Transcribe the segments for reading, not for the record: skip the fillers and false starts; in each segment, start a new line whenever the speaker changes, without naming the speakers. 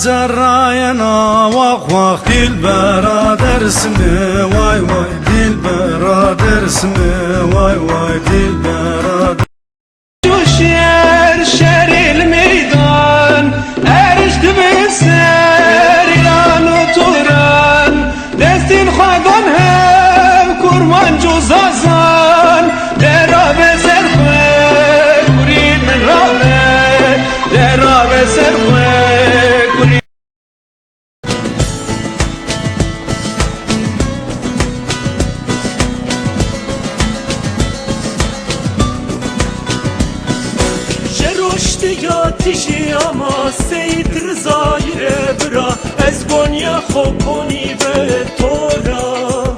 cerrayena vah vah Dilbera dersimi vay vay Dilbera dersimi vay vay Dilbera
شعر شعر الميدان عرشت بالسير إيران وتوران دستين خاقون هم كرمان جوزازان درا بسر خواه كريد من رابه درا بسر خواه كريد
تشی اما سید رضای برا از بنیا خوبونی به تورا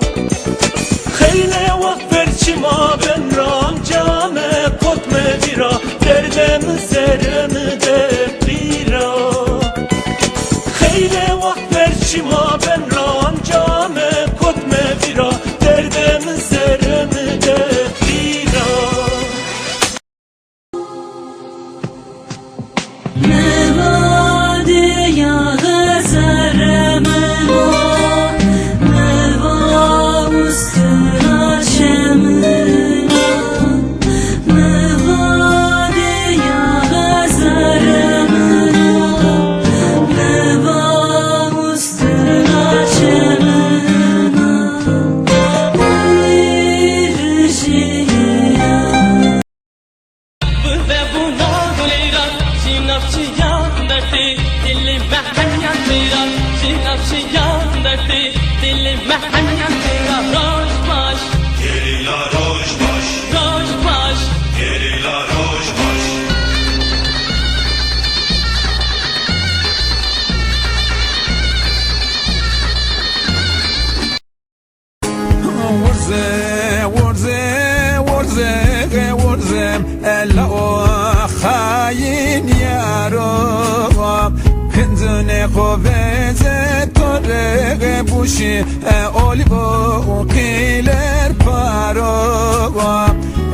خیلی وقت برچی ما بن رام جامع قطم بیرا دردم زرم ده بیرا خیلی وقت برچی ما بن رام جامع قطم بیرا دردم زرم ده بیرا
الا خاين يا رب هندني خوفز طرق بوشي اوليبو قيلر بارو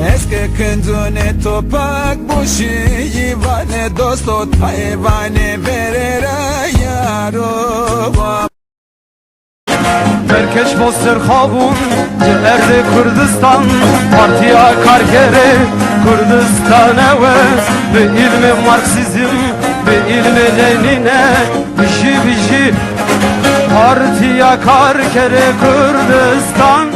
اسكه كندني توباك بوشي يوان دوستو تايوان بريرا يا رب
Berkeş Bosser Xabun Erdi Kurdistan Partiya Kargere Kurdistan evet Ve ilmi Marksizm Ve ilmi Lenine Bişi Partiya Kargere Kurdistan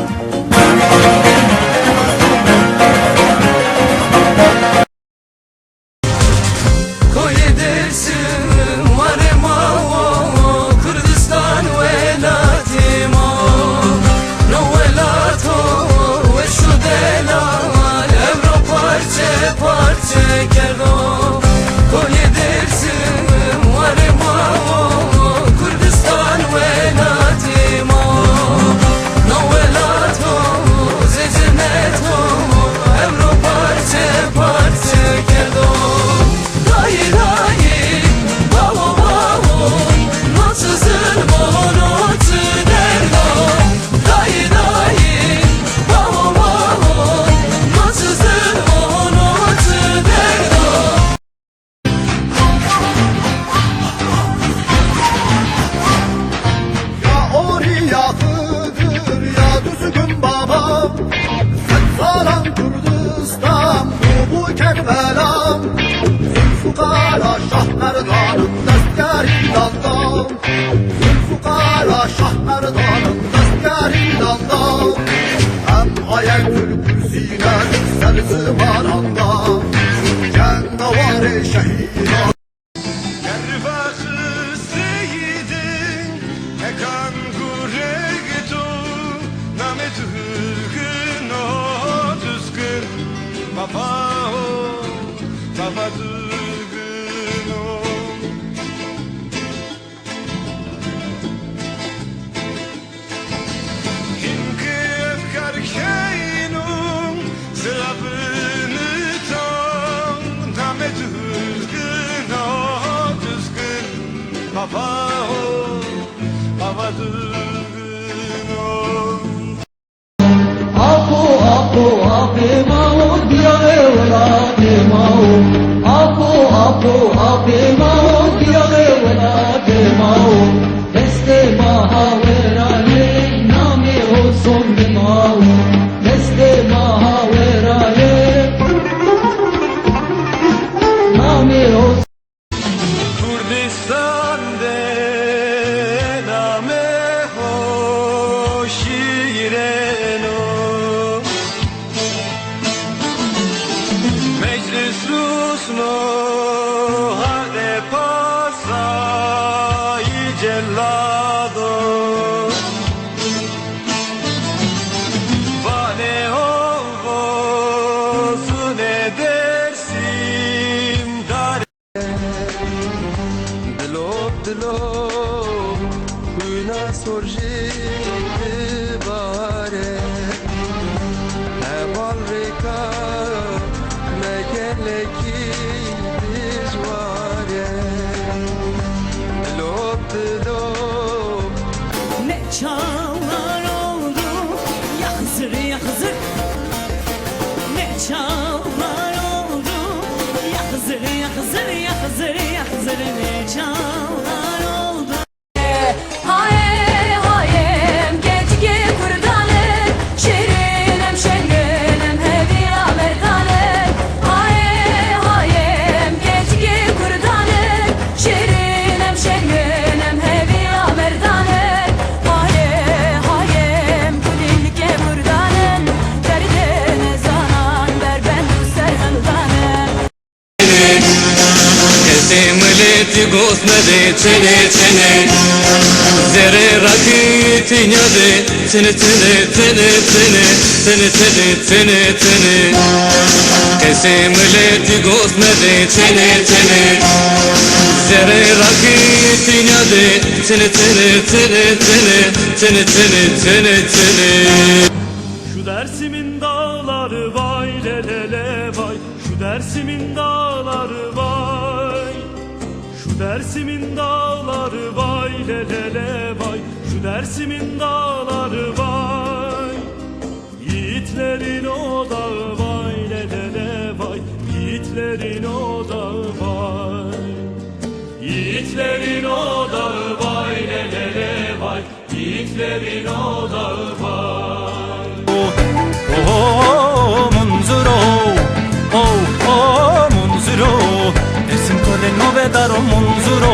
Zülfukara Şah Merdan'ın destgâridandan Hem ayetül kürsine düşsel zımananda Cendavar-ı şehîdan
Gervâkı seyyidin Ekan guregdu Name düzgün o düzgün Baba o Baba düzgün o Hinki efkar keynum Zırabını tam
Hızır ne çağlar oldu. Ya Hızır ya Hızır ya Hızır ya Hızır ne çağlar oldu.
Haye hayem geçki kurdanım şirinim şengülüm heviya merdanım. Haye hayem geçki kurdanım şirinim şengülüm heviya merdanım. Haye hayem kulilke kurdanım derdine zanan ver ben bu serhandanım.
Mileti gosmede çene çene Zere rakiti nyade çene çene çene çene çene çene çene çene Kese mileti gosmede çene çene Zere rakiti nyade çene çene çene çene çene çene çene çene
Şu Dersim'in dağları vay lelele vay. Şu Dersim'in dağları vay. Şu Dersim'in dağları vay lelele vay. Şu Dersim'in dağları vay. Yiğitlerin o dağı vay lelele vay. Yiğitlerin o dağı vay. Yiğitlerin o dağı vay lelele vay. Yiğitlerin o dağı vay.
Oh munzuro, oh munzuro, Dersim kole nove daro munzuro.